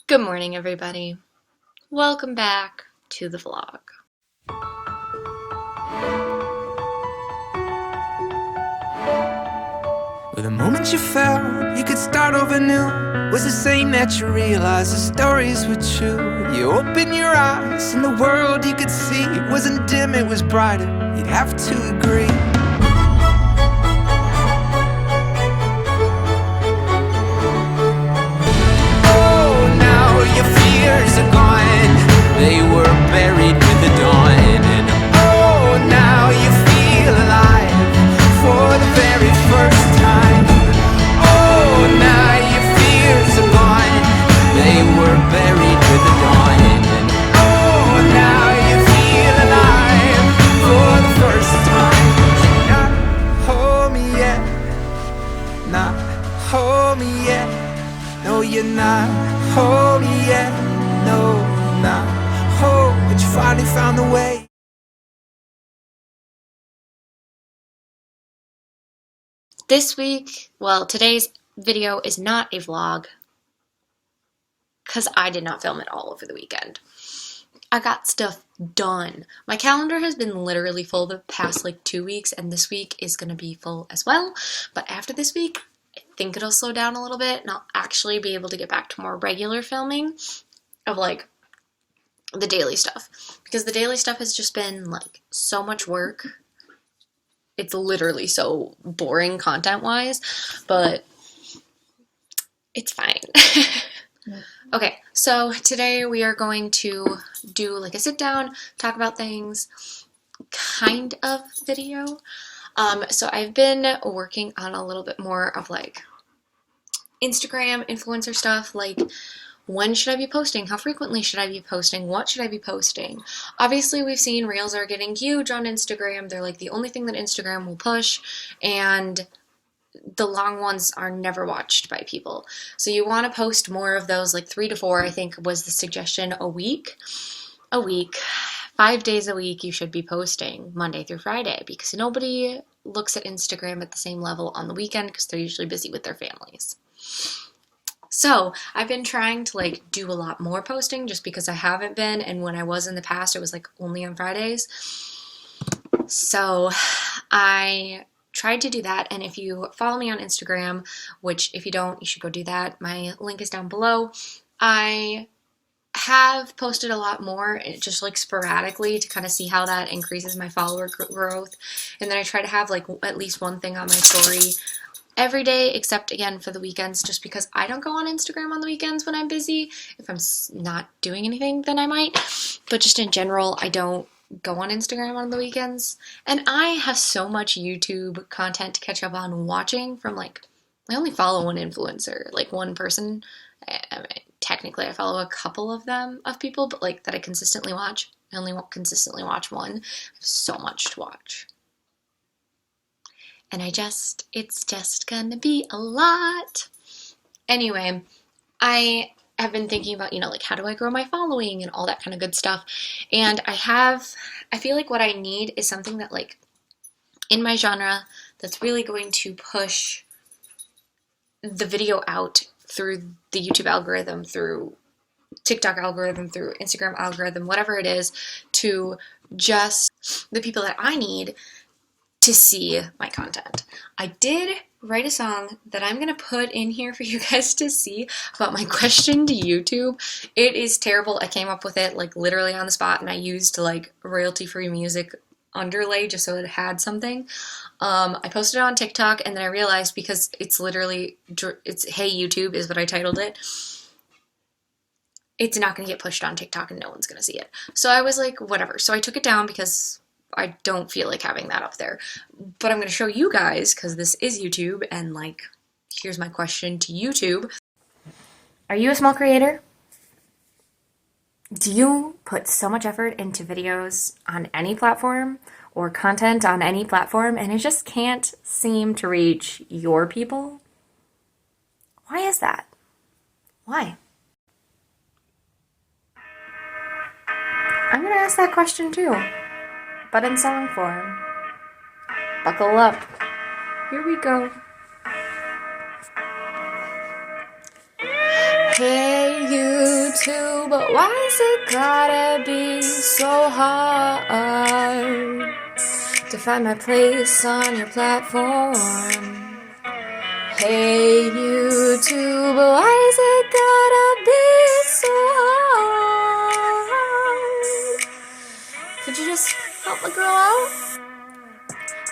Good morning, everybody. Welcome back to the vlog. Well, the moment you felt you could start over new was the same that you realized the stories were true. You opened your eyes and the world you could see wasn't dim, it was brighter. You'd have to agree. Oh, now your fears are gone. They were buried with the dawn. And oh, now you feel alive for the very first time. Oh, now your fears are gone. They were buried with the dawn. And oh, now you feel alive for the first time. Not hold me yet. Not hold me yet. No, you're not home yet. No, not home. But you finally found the way. This week, today's video is not a vlog because I did not film it all over the weekend. I got stuff done. My calendar has been literally full the past 2 weeks, and this week is going to be full as well. But after this week, I think it'll slow down a little bit, and I'll actually be able to get back to more regular filming of the daily stuff. Because the daily stuff has just been so much work. It's literally so boring content-wise, but it's fine. Okay, so today we are going to do a sit-down, talk about things kind of video. So I've been working on a little bit more of Instagram influencer stuff, when should I be posting? How frequently should I be posting? What should I be posting? Obviously, we've seen Reels are getting huge on Instagram. They're the only thing that Instagram will push, and the long ones are never watched by people. So you want to post more of those, 3 to 4, I think was the suggestion, a week. 5 days a week you should be posting, Monday through Friday, because nobody looks at Instagram at the same level on the weekend because they're usually busy with their families. So I've been trying to do a lot more posting just because I haven't been, and when I was in the past it was only on Fridays. So I tried to do that, and if you follow me on Instagram, which if you don't, you should go do that, my link is down below. I have posted a lot more, just sporadically, to kind of see how that increases my follower growth, and then I try to have at least one thing on my story every day, except again for the weekends, just because I don't go on Instagram on the weekends when I'm busy. If I'm not doing anything, then I might, but just in general, I don't go on Instagram on the weekends. And I have so much YouTube content to catch up on watching from I only follow one influencer, one person. I mean, technically I follow a couple of people, but that I consistently watch. I only consistently watch one. I have so much to watch. And it's just gonna be a lot. Anyway, I have been thinking about, how do I grow my following and all that kind of good stuff. And I feel like what I need is something that in my genre that's really going to push the video out through the YouTube algorithm, through TikTok algorithm, through Instagram algorithm, whatever it is, to just the people that I need to see my content. I did write a song that I'm gonna put in here for you guys to see about my question to YouTube. It is terrible. I came up with it literally on the spot, and I used royalty-free music underlay just so it had something. I posted it on TikTok, and then I realized, because it's Hey YouTube is what I titled it, it's not gonna get pushed on TikTok and no one's gonna see it. So I was whatever. So I took it down because I don't feel like having that up there. But I'm going to show you guys, because this is YouTube, and here's my question to YouTube. Are you a small creator? Do you put so much effort into videos on any platform or content on any platform, and it just can't seem to reach your people? Why is that? Why? I'm going to ask that question too, but in song form. Buckle up. Here we go. Hey, you YouTube, why is it gotta be so hard to find my place on your platform? Hey YouTube, why is it gotta be so hard? Could you just help a girl out?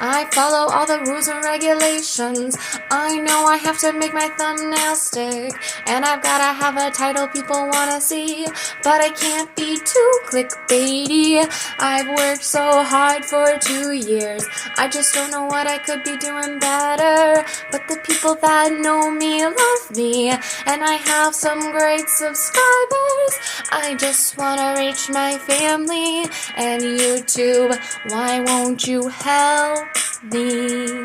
I follow all the rules and regulations. I know I have to make my thumbnail stick, and I've gotta have a title people wanna see, but I can't be too clickbaity. I've worked so hard for 2 years, I just don't know what I could be doing better. But the people that know me love me, and I have some great subscribers. I just wanna reach my family, and YouTube, why won't you help me?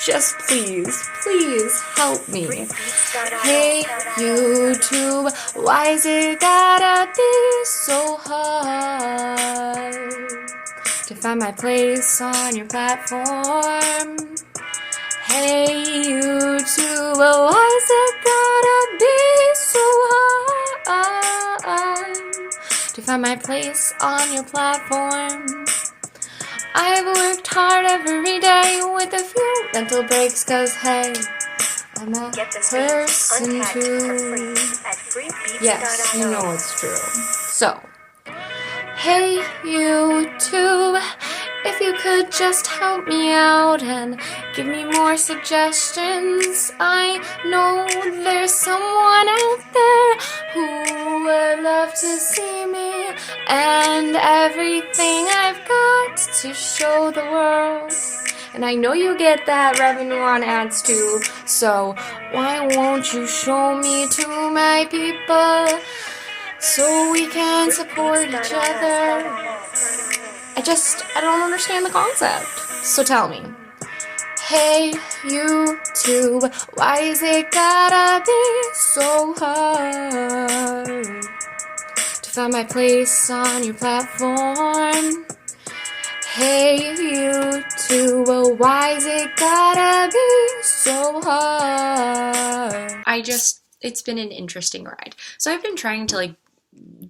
Just please, please help me. Hey YouTube, why is it gotta be so hard to find my place on your platform? Hey YouTube, why is it gotta be so hard to find my place on your platform? I've worked hard every day with a few mental breaks, cause hey, I'm a person too. Yes, you know it's true. So, hey YouTube, if you could just help me out and give me more suggestions. I know there's someone out there who would love to see me and everything I've got to show the world. And I know you get that revenue on ads too, so why won't you show me to my people so we can support each other? I don't understand the concept. So tell me. Hey YouTube, why is it gotta be so hard to find my place on your platform? Hey YouTube, why is it gotta be so hard? It's been an interesting ride. So I've been trying to like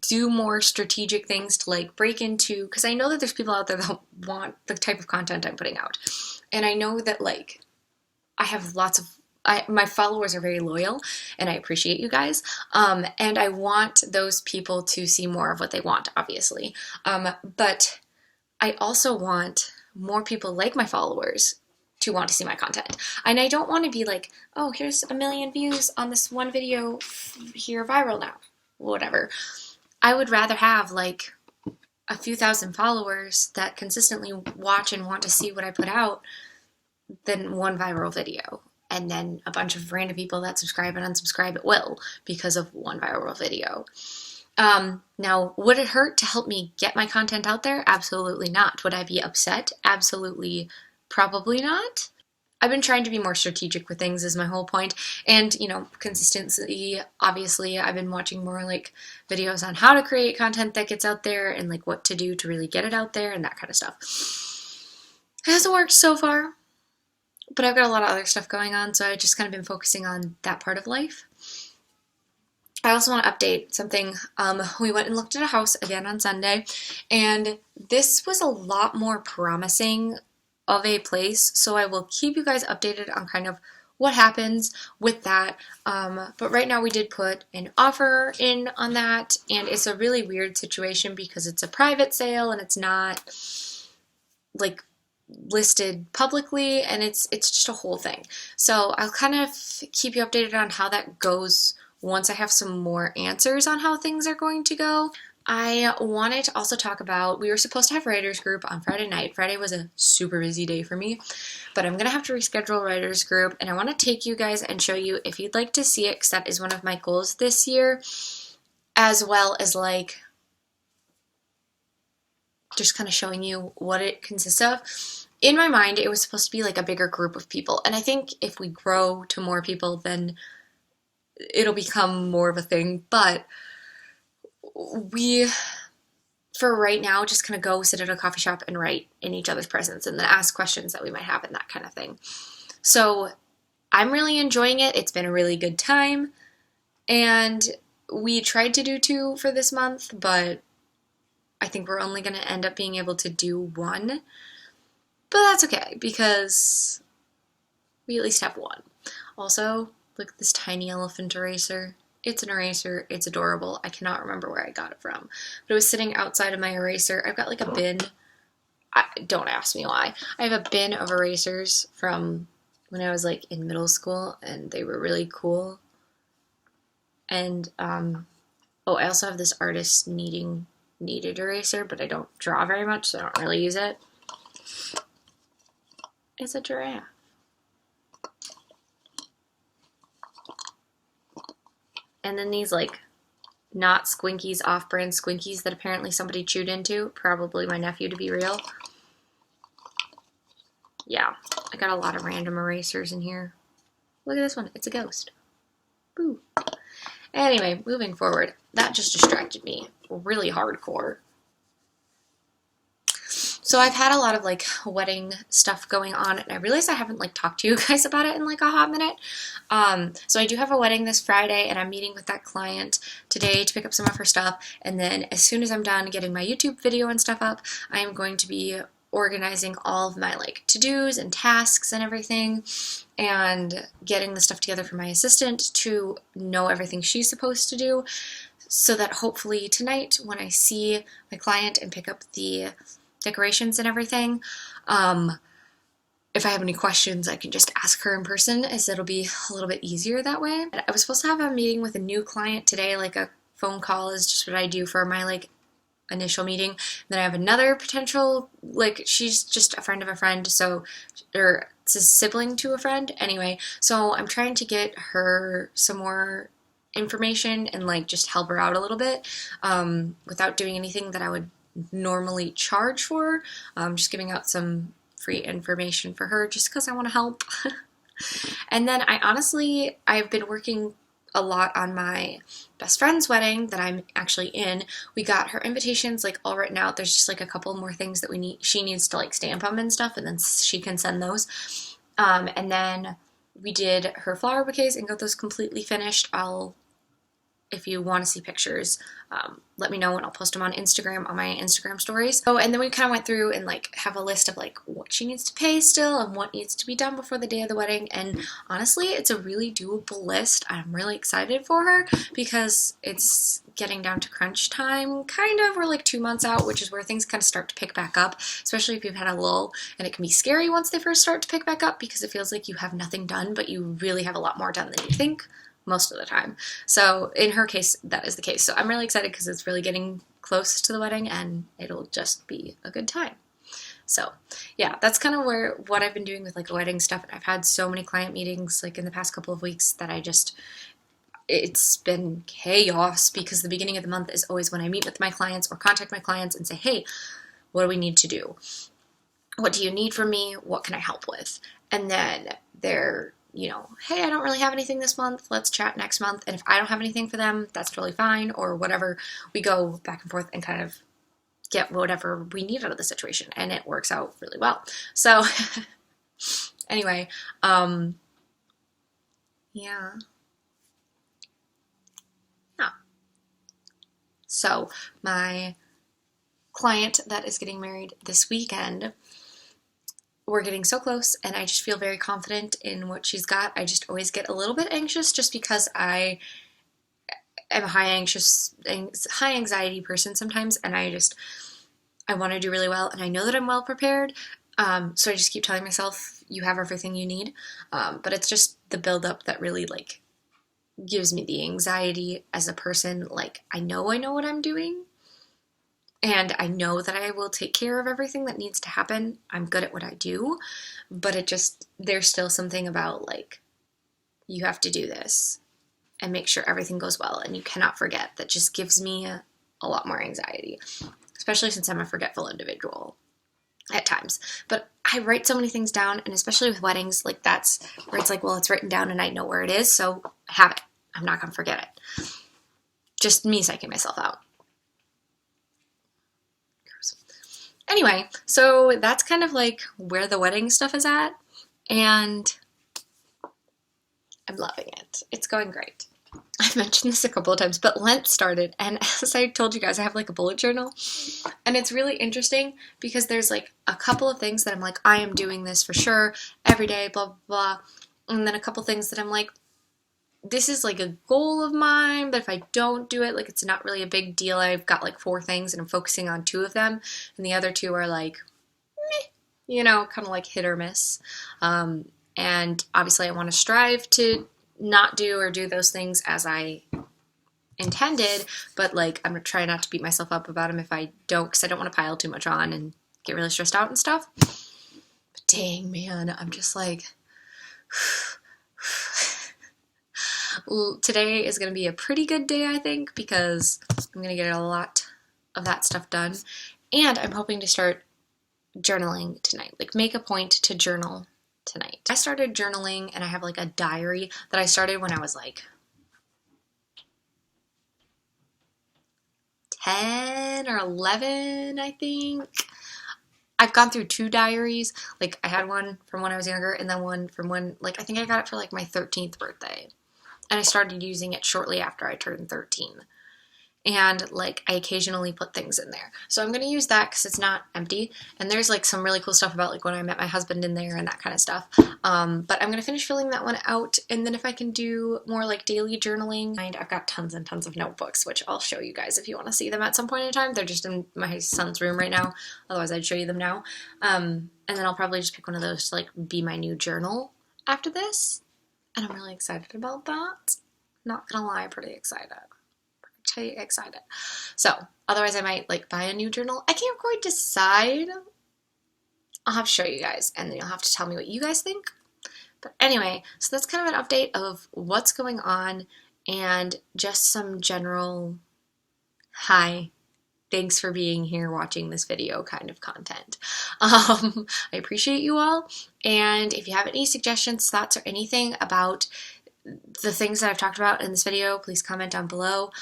do more strategic things to like break into, because I know that there's people out there that want the type of content I'm putting out. And I know that like I have my followers are very loyal, and I appreciate you guys. And I want those people to see more of what they want, obviously. But I also want more people like my followers to want to see my content. And I don't want to be like, oh, here's 1 million views on this one video, here viral now, whatever. I would rather have like a few thousand followers that consistently watch and want to see what I put out than one viral video, and then a bunch of random people that subscribe and unsubscribe at will because of one viral video. Now, would it hurt to help me get my content out there? Absolutely not. Would I be upset? Absolutely, probably not. I've been trying to be more strategic with things is my whole point. And, you know, consistency, obviously, I've been watching more like videos on how to create content that gets out there and like what to do to really get it out there and that kind of stuff. It hasn't worked so far, but I've got a lot of other stuff going on, so I've just kind of been focusing on that part of life. I also want to update something. We went and looked at a house again on Sunday, and this was a lot more promising of a place, so I will keep you guys updated on kind of what happens with that. But right now we did put an offer in on that, and it's a really weird situation because it's a private sale and it's not like listed publicly, and it's just a whole thing. So I'll kind of keep you updated on how that goes once I have some more answers on how things are going to go. I wanted to also talk about, we were supposed to have writers group on Friday night. Friday was a super busy day for me, but I'm going to have to reschedule writers group, and I want to take you guys and show you if you'd like to see it, because that is one of my goals this year, as well as like just kind of showing you what it consists of. In my mind, it was supposed to be like a bigger group of people, and I think if we grow to more people, then it'll become more of a thing. But we, for right now, just kind of go sit at a coffee shop and write in each other's presence and then ask questions that we might have and that kind of thing. So I'm really enjoying it. It's been a really good time, and we tried to do 2 for this month, but I think we're only going to end up being able to do 1. But that's okay, because we at least have 1. Also, look at this tiny elephant eraser. It's an eraser. It's adorable. I cannot remember where I got it from. But it was sitting outside of my eraser. I've got like a bin. Don't ask me why. I have a bin of erasers from when I was like in middle school, and they were really cool. And, oh, I also have this artist needed eraser, but I don't draw very much, so I don't really use it. It's a giraffe. And then these, like, not Squinkies, off-brand Squinkies that apparently somebody chewed into. Probably my nephew, to be real. Yeah, I got a lot of random erasers in here. Look at this one. It's a ghost. Boo. Anyway, moving forward. That just distracted me really hardcore. So I've had a lot of like wedding stuff going on, and I realized I haven't like talked to you guys about it in like a hot minute. So I do have a wedding this Friday, and I'm meeting with that client today to pick up some of her stuff. And then as soon as I'm done getting my YouTube video and stuff up, I am going to be organizing all of my like to-dos and tasks and everything, and getting the stuff together for my assistant to know everything she's supposed to do, so that hopefully tonight when I see my client and pick up the decorations and everything, if I have any questions, I can just ask her in person, as it'll be a little bit easier that way. I was supposed to have a meeting with a new client today, like a phone call is just what I do for my like initial meeting. Then I have another potential, like, she's just a friend of a friend, so, or it's a sibling to a friend anyway, so I'm trying to get her some more information and like just help her out a little bit, without doing anything that I would normally charge for. Just giving out some free information for her just because I want to help. And then I've been working a lot on my best friend's wedding that I'm actually in. We got her invitations like all written out. There's just like a couple more things that she needs to like stamp them and stuff, and then she can send those. And then we did her flower bouquets and got those completely finished. If you want to see pictures, let me know and I'll post them on Instagram, on my Instagram stories. Oh, and then we kind of went through and like have a list of like what she needs to pay still and what needs to be done before the day of the wedding. And honestly, it's a really doable list. I'm really excited for her because it's getting down to crunch time, kind of. We're like 2 months out, which is where things kind of start to pick back up, especially if you've had a lull. And it can be scary once they first start to pick back up because it feels like you have nothing done, but you really have a lot more done than you think most of the time. So in her case, that is the case. So I'm really excited because it's really getting close to the wedding and it'll just be a good time. So yeah, that's kind of what I've been doing with like wedding stuff. And I've had so many client meetings like in the past couple of weeks that it's been chaos, because the beginning of the month is always when I meet with my clients or contact my clients and say, hey, what do we need to do? What do you need from me? What can I help with? And then they're, hey, I don't really have anything this month. Let's chat next month. And if I don't have anything for them, that's totally fine, or whatever. We go back and forth and kind of get whatever we need out of the situation, and it works out really well. So anyway, yeah. So my client that is getting married this weekend, we're getting so close, and I just feel very confident in what she's got. I just always get a little bit anxious just because I am a high anxiety person sometimes, and I want to do really well, and I know that I'm well prepared. So I just keep telling myself, you have everything you need. But it's just the buildup that really like gives me the anxiety as a person. Like, I know what I'm doing. And I know that I will take care of everything that needs to happen. I'm good at what I do, but there's still something about like, you have to do this and make sure everything goes well, and you cannot forget. That just gives me a lot more anxiety, especially since I'm a forgetful individual at times. But I write so many things down, and especially with weddings, like that's where it's like, well, it's written down and I know where it is, so have it. I'm not going to forget it. Just me psyching myself out. Anyway, so that's kind of like where the wedding stuff is at, and I'm loving it. It's going great. I've mentioned this a couple of times, but Lent started, and as I told you guys, I have like a bullet journal, and it's really interesting because there's like a couple of things that I'm like, I am doing this for sure every day, blah, blah, blah, and then a couple things that I'm like, this is like a goal of mine, but if I don't do it, like it's not really a big deal. I've got like 4 things and I'm focusing on 2 of them, and the other 2 are like, meh, you know, kind of like hit or miss. And obviously, I want to strive to not do or do those things as I intended, but like I'm gonna try not to beat myself up about them if I don't, because I don't want to pile too much on and get really stressed out and stuff. But dang, man, I'm just like, today is gonna be a pretty good day, I think, because I'm gonna get a lot of that stuff done, and I'm hoping to start journaling tonight. Like, make a point to journal tonight. I started journaling, and I have like a diary that I started when I was like 10 or 11, I think. I've gone through 2 diaries. Like, I had one from when I was younger, and then one from when, like, I think I got it for like my 13th birthday. And I started using it shortly after I turned 13. And like, I occasionally put things in there. So I'm going to use that because it's not empty. And there's like some really cool stuff about like when I met my husband in there and that kind of stuff. But I'm going to finish filling that one out. And then if I can do more like daily journaling, I've got tons and tons of notebooks, which I'll show you guys if you want to see them at some point in time. They're just in my son's room right now. Otherwise, I'd show you them now. And then I'll probably just pick one of those to like be my new journal after this. And I'm really excited about that. Not gonna lie, pretty excited. Pretty excited. So, otherwise I might like buy a new journal. I can't quite decide. I'll have to show you guys, and then you'll have to tell me what you guys think. But anyway, so that's kind of an update of what's going on, and just some general hi, thanks for being here watching this video kind of content. I appreciate you all, and if you have any suggestions, thoughts, or anything about the things that I've talked about in this video, please comment down below.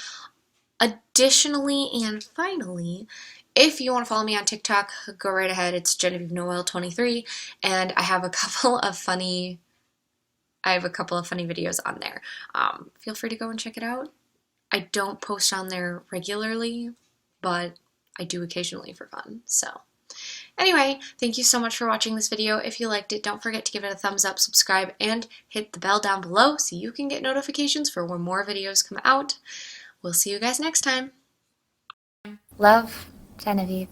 Additionally, and finally, if you want to follow me on TikTok, go right ahead. It's Genevieve Noel 23, and I have a couple of funny videos on there. Feel free to go and check it out. I don't post on there regularly, but I do occasionally for fun. So anyway, thank you so much for watching this video. If you liked it, don't forget to give it a thumbs up, subscribe, and hit the bell down below so you can get notifications for when more videos come out. We'll see you guys next time. Love, Genevieve.